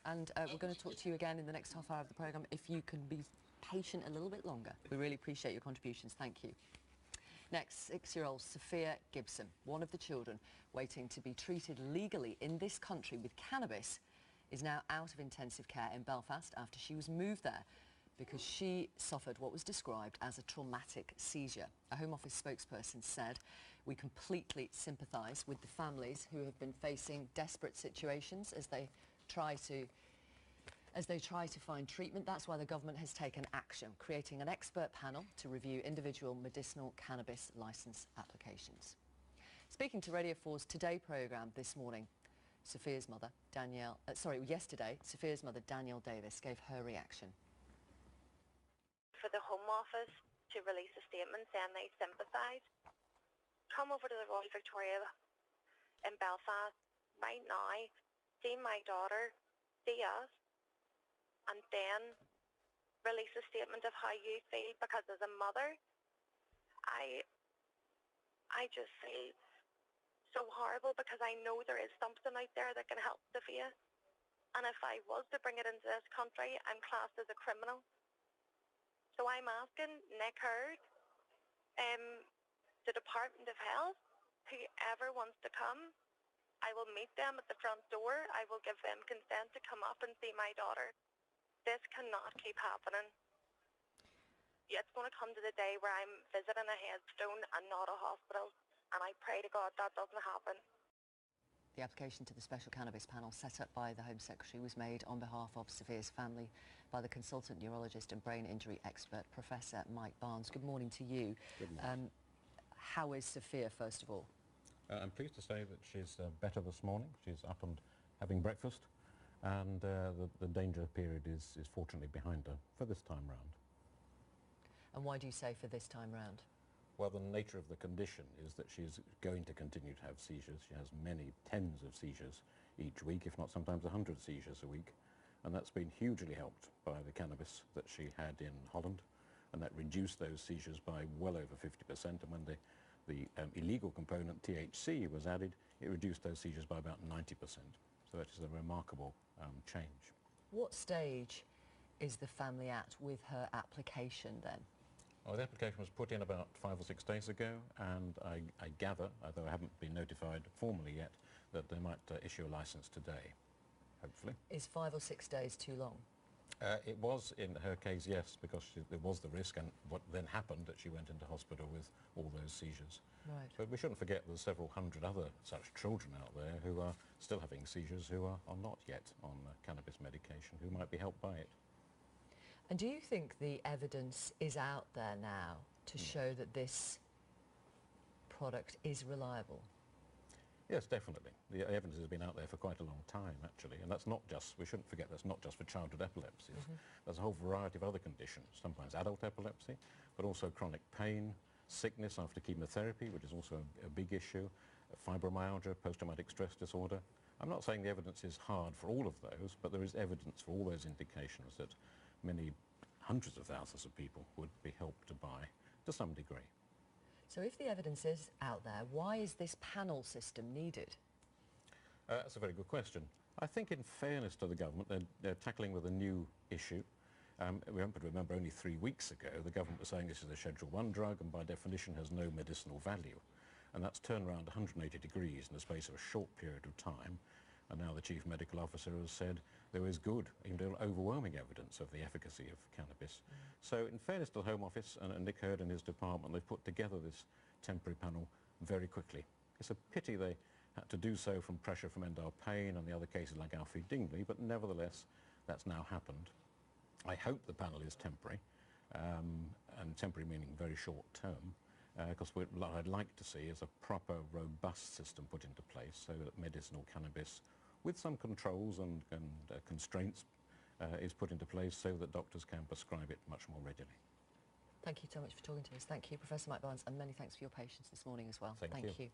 And we're going to talk to you again in the next half hour of the programme if you can be patient a little bit longer. We really appreciate your contributions. Thank you. Next, 6-year-old Sophia Gibson, one of the children waiting to be treated legally in this country with cannabis, is now out of intensive care in Belfast after she was moved there because she suffered what was described as a traumatic seizure. A Home Office spokesperson said, "We completely sympathise with the families who have been facing desperate situations as they try to find treatment. That's why the government has taken action, creating an expert panel to review individual medicinal cannabis licence applications." Speaking to Radio 4's Today programme this morning, Sophia's mother, yesterday, Sophia's mother, Danielle Davis, gave her reaction. For the Home Office to release a statement saying they sympathise, come over to the Royal Victoria in Belfast right now, see my daughter, see us, and then release a statement of how you feel, because as a mother, I just feel so horrible, because I know there is something out there that can help Sophia, and if I was to bring it into this country, I'm classed as a criminal. So I'm asking Nick Hurd, the Department of Health, whoever wants to come, I will meet them at the front door. I will give them consent to come up and see my daughter. This cannot keep happening. It's going to come to the day where I'm visiting a headstone and not a hospital, and I pray to God that doesn't happen. The application to the special cannabis panel set up by the Home Secretary was made on behalf of Sophia's family by the consultant neurologist and brain injury expert, Professor Mike Barnes. Good morning to you. Good morning. How is Sophia, first of all? I'm pleased to say that she's better this morning. She's up and having breakfast, and the danger period is fortunately behind her for this time round. And why do you say for this time round? Well, the nature of the condition is that she's going to continue to have seizures. She has many tens of seizures each week, if not sometimes 100 seizures a week. And that's been hugely helped by the cannabis that she had in Holland. And that reduced those seizures by well over 50%. And when the illegal component, THC, was added, it reduced those seizures by about 90%. So that is a remarkable change. What stage is the family at with her application then? Well, the application was put in about 5 or 6 days ago, and I gather, although I haven't been notified formally yet, that they might issue a licence today, hopefully. Is 5 or 6 days too long? It was in her case, yes, because there was the risk, and what then happened that she went into hospital with all those seizures. Right. But we shouldn't forget there's several hundred other such children out there who are still having seizures, who are not yet on cannabis medication, who might be helped by it. And do you think the evidence is out there now to show that this product is reliable? Yes, definitely. The evidence has been out there for quite a long time, actually, and that's not just, we shouldn't forget, that's not just for childhood epilepsies. There's a whole variety of other conditions, sometimes adult epilepsy, but also chronic pain, sickness after chemotherapy, which is also a big issue, fibromyalgia, post-traumatic stress disorder. I'm not saying the evidence is hard for all of those, but there is evidence for all those indications that many hundreds of thousands of people would be helped by to some degree. So if the evidence is out there, why is this panel system needed? That's a very good question. I think in fairness to the government, they're tackling with a new issue. We have to remember only 3 weeks ago the government was saying this is a Schedule 1 drug and by definition has no medicinal value. And that's turned around 180 degrees in the space of a short period of time. And now the Chief Medical Officer has said there is good, even overwhelming evidence of the efficacy of cannabis. So in fairness to the Home Office and Nick Hurd and his department, they've put together this temporary panel very quickly. It's a pity they had to do so from pressure from Endar Payne and the other cases like Alfie Dingley, but nevertheless that's now happened. I hope the panel is temporary, and temporary meaning very short term, because what I'd like to see is a proper, robust system put into place so that medicinal cannabis, with some controls and constraints, is put into place so that doctors can prescribe it much more readily. Thank you so much for talking to us. Thank you, Professor Mike Barnes, and many thanks for your patience this morning as well. Thank you.